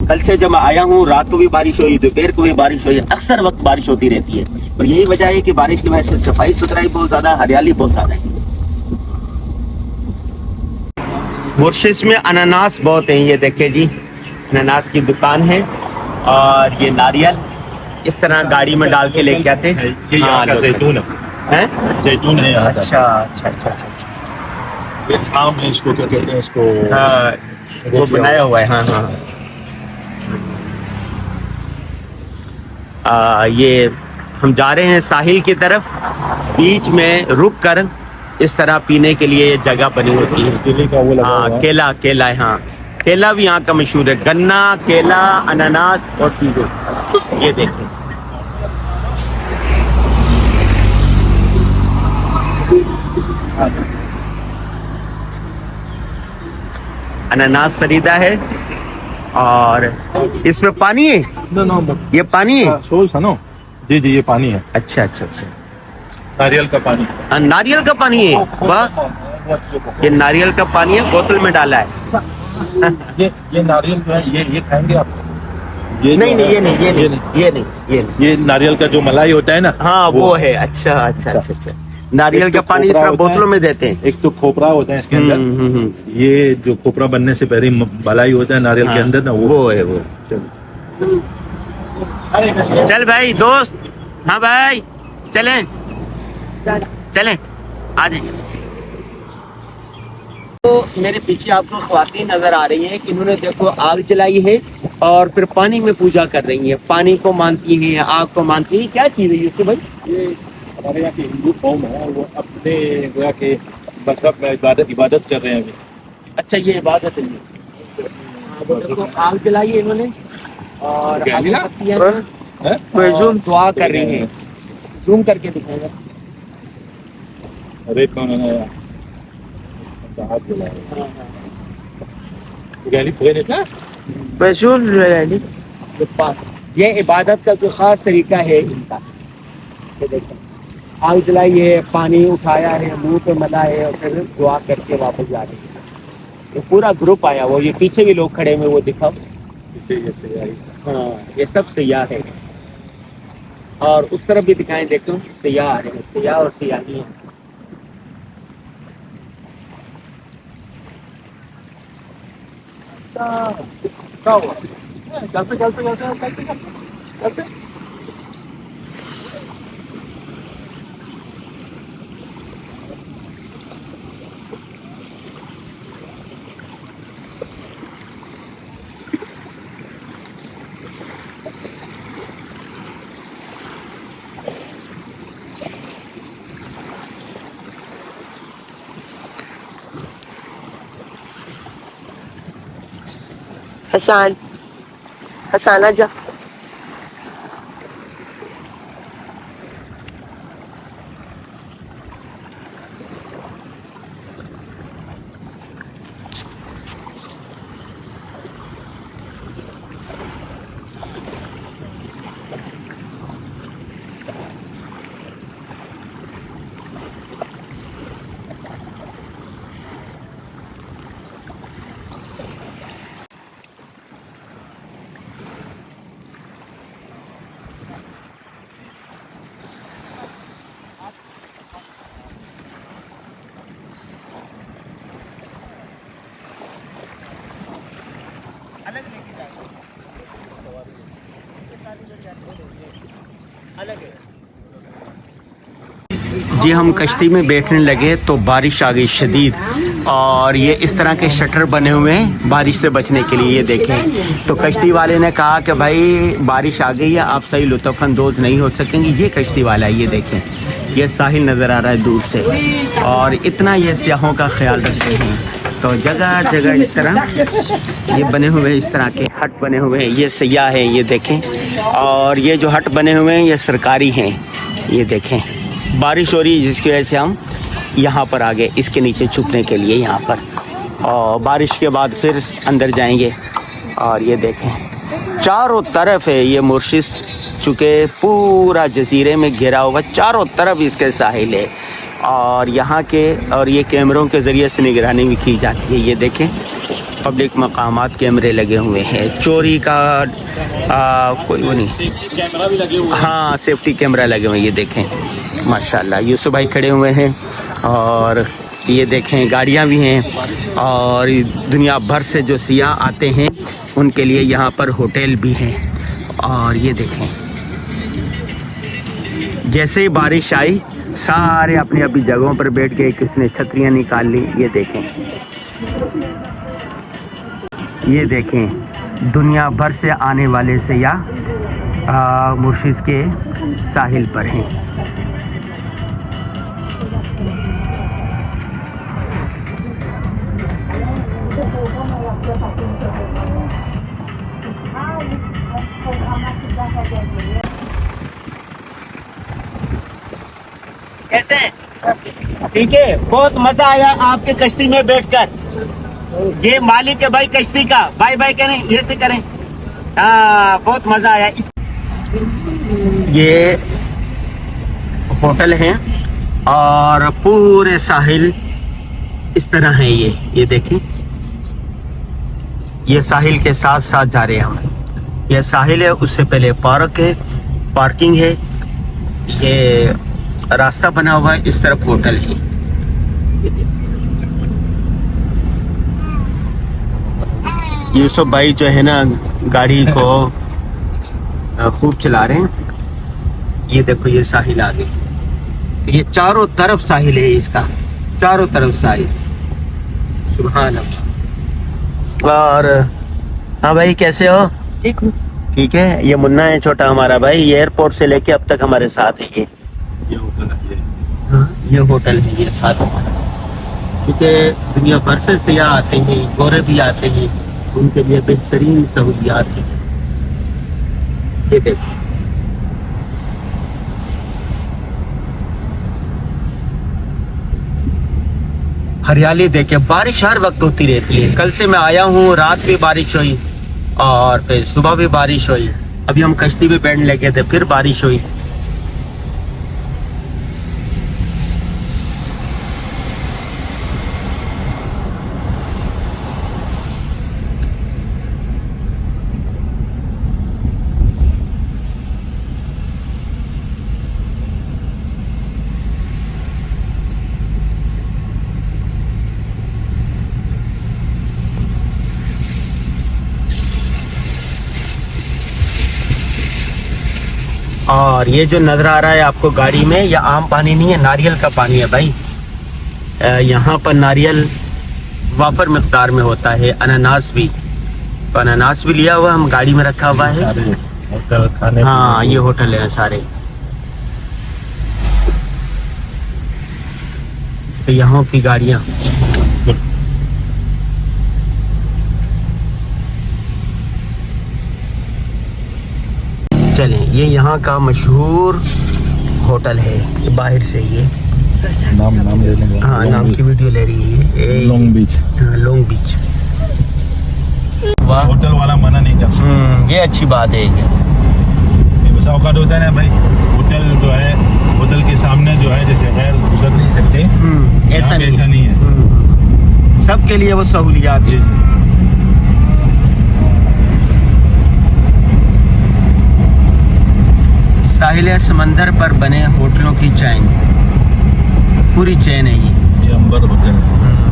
कल से जब मैं आया हूँ, रात को भी बारिश हुई, दोपहर को भी बारिश हुई, अक्सर वक्त बारिश होती रहती है। और यही वजह है कि बारिश की वजह से सफाई सुथराई बहुत ज्यादा, हरियाली बहुत ज्यादा है। मुर्शिद में अनानास बहुत है, ये देखिए जी, अनानास की दुकान है। और ये नारियल इस तरह गाड़ी में डाल के लेके आते हैं। ये यहाँ का जैतून है, जैतून है यहाँ का। अच्छा अच्छा अच्छा अच्छा। ये छाम है, इसको क्या कहते हैं, इसको हाँ, वो बनाया हुआ है। हाँ हाँ। ये हम जा रहे हैं साहिल की तरफ। बीच में रुक कर इस तरह पीने के लिए जगह बनी होती है। केले का वो लगा हुआ हाँ, है। केला है। हाँ, केला भी यहाँ का मशहूर है। गन्ना, केला, अनानास और चीजें, ये देखें। अनानास खरीदा है। और इसमें पानी है, ये पानी है। सोल्स है ना? जी जी, ये पानी है। अच्छा अच्छा अच्छा, नारियल का पानी। नारियल का पानी है। वाह, ये नारियल का पानी है, बोतल में डाला है। ये नारियल जो है, ये खाएंगे आप? नहीं नहीं, ये नहीं। ये नारियल का जो मलाई होता है ना, हाँ वो है। अच्छा अच्छा अच्छा अच्छा। नारियल का पानी इस तरह बोतलों में देते हैं। एक तो खोपरा होता है इसके अंदर। ये जो खोपरा बनने से पहले मलाई होता है नारियल के अंदर ना, वो है वो। चल भाई दोस्त, हाँ भाई, चलें आ जाएंगे। तो मेरे पीछे आपको ख्वातीन नजर आ रही हैं कि इन्होंने देखो आग जलाई है और फिर पानी में पूजा कर रही हैं। पानी को मानती हैं, आग को मानती हैं। क्या चीज़ है यूसुफ भाई? ये हमारे यहाँ की हिंदू कौम है, वो अपने गोया के मजहब में इबादत कर रहे हैं अभी। अच्छा, ये इबादत है। वो देखो आग जलाई है इन्होंने और दुआ कर रही हैं। जूम करके दिखाएगा। अरे कौन है यार? ये इबादत का जो खास तरीका है इनका, ये देखो आग जलाई है, पानी उठाया है, मुंह पे मला है और फिर दुआ करके वापस जा रहे हैं। ये पूरा ग्रुप आया हुआ, ये पीछे भी लोग खड़े हुए, वो दिखाओ। हाँ, ये सब सयाह है। और उस तरफ भी दिखाएं, देखो सयाह आ रहे हैं, सयाह और सयाही हैं। क्या हुआ? चलते। हसान आजा। जी, हम कश्ती में बैठने लगे तो बारिश आ गई शदीद। और ये इस तरह के शटर बने हुए हैं बारिश से बचने के लिए। ये देखें, तो कश्ती वाले ने कहा कि भाई बारिश आ गई है, आप सही लुत्फ़ अंदोज़ नहीं हो सकेंगे। ये कश्ती वाला है, ये देखें, ये साहिल नज़र आ रहा है दूर से। और इतना ये सियाहों का ख्याल रखते हैं। तो जगह जगह इस तरह ये बने हुए, इस तरह के हट बने हुए हैं। ये सयाह है, ये देखें। और ये जो हट बने हुए हैं ये सरकारी हैं। ये देखें, बारिश हो रही है जिसकी वजह से हम यहाँ पर आ गए, इसके नीचे छुपने के लिए यहाँ पर। और बारिश के बाद फिर अंदर जाएंगे। और ये देखें, चारों तरफ है ये मुर्शिद, चूँकि पूरा जजीरे में घिरा हुआ, चारों तरफ इसके साहिल है। और यहाँ के और ये कैमरों के ज़रिए से निगरानी भी की जाती है। ये देखें, पब्लिक मकामात कैमरे लगे हुए हैं, चोरी का कोई वो नहीं। कैमरा भी लगे हुए हैं। हाँ, सेफ्टी कैमरा लगे हुए हैं। ये देखें माशाल्लाह, यूसुफ भाई खड़े हुए हैं और ये देखें गाड़ियाँ भी हैं और दुनिया भर से जो सियाह आते हैं उनके लिए यहाँ पर होटल भी हैं। और ये देखें जैसे ही बारिश आई सारे अपनी अपनी जगहों पर बैठ गए, किसने छतरियाँ निकाल ली। ये देखें दुनिया भर से आने वाले सियाह मुर्शिद के साहिल पर हैं। कैसे ठीक है, बहुत मजा आया आपके कश्ती में बैठकर। ये मालिक है भाई कश्ती का, बाय बाय करें, ये से करें। हाँ, बहुत मजा आया। ये होटल है और पूरे साहिल इस तरह है। ये देखें, ये साहिल के साथ साथ जा रहे हैं हम। ये साहिल है, उससे पहले पार्क है, पार्किंग है, ये रास्ता बना हुआ है, इस तरफ होटल है। यूसुफ भाई जो है ना गाड़ी को खूब चला रहे हैं। ये देखो ये साहिल आ गई, ये चारों तरफ साहिल है इसका, चारों तरफ साहिल। सुभान अल्लाह। और हाँ भाई कैसे हो? ठीक हूँ। ठीक है। ये मुन्ना है छोटा हमारा भाई, ये एयरपोर्ट से लेके अब तक हमारे साथ है। ये होटल है। ये होटल है, ये साथ क्योंकि दुनिया भर से सियाह आते हैं, गोरे भी आते हैं, उनके लिए बेहतरीन सहूलियात है। ये देखो हरियाली देखे, बारिश हर वक्त होती रहती है। कल से मैं आया हूँ, रात भी बारिश हुई और फिर सुबह भी बारिश हुई। अभी हम कश्ती पे बैठने लगे थे, फिर बारिश हुई। और ये जो नजर आ रहा है आपको गाड़ी में, ये आम पानी नहीं है, नारियल का पानी है भाई। यहाँ पर नारियल वाफर मिकदार में होता है, अनानास भी, तो अनानास भी लिया हुआ हम गाड़ी में रखा हुआ है। होटल खाने। हाँ, ये होटल है सारे। तो यहाँ की गाड़ियाँ चलें, ये यहाँ का मशहूर होटल है, ये बाहर से ये नाम ले लेंगे। हाँ, नाम की वीडियो ले रही है। Long Beach. हाँ, लॉन्ग बीच। वाह, होटल वाला मना नहीं कर। ये अच्छी बात है। बस औकात होता है ना भाई, होटल जो है होटल के सामने जो है जैसे गैर गुजर नहीं सकते, ऐसा ऐसा नहीं, नहीं है। सबके लिए वो सहूलियात है। साहिल समंदर पर बने होटलों की चैन, पूरी चैन है ये। ये अंबर होटल है।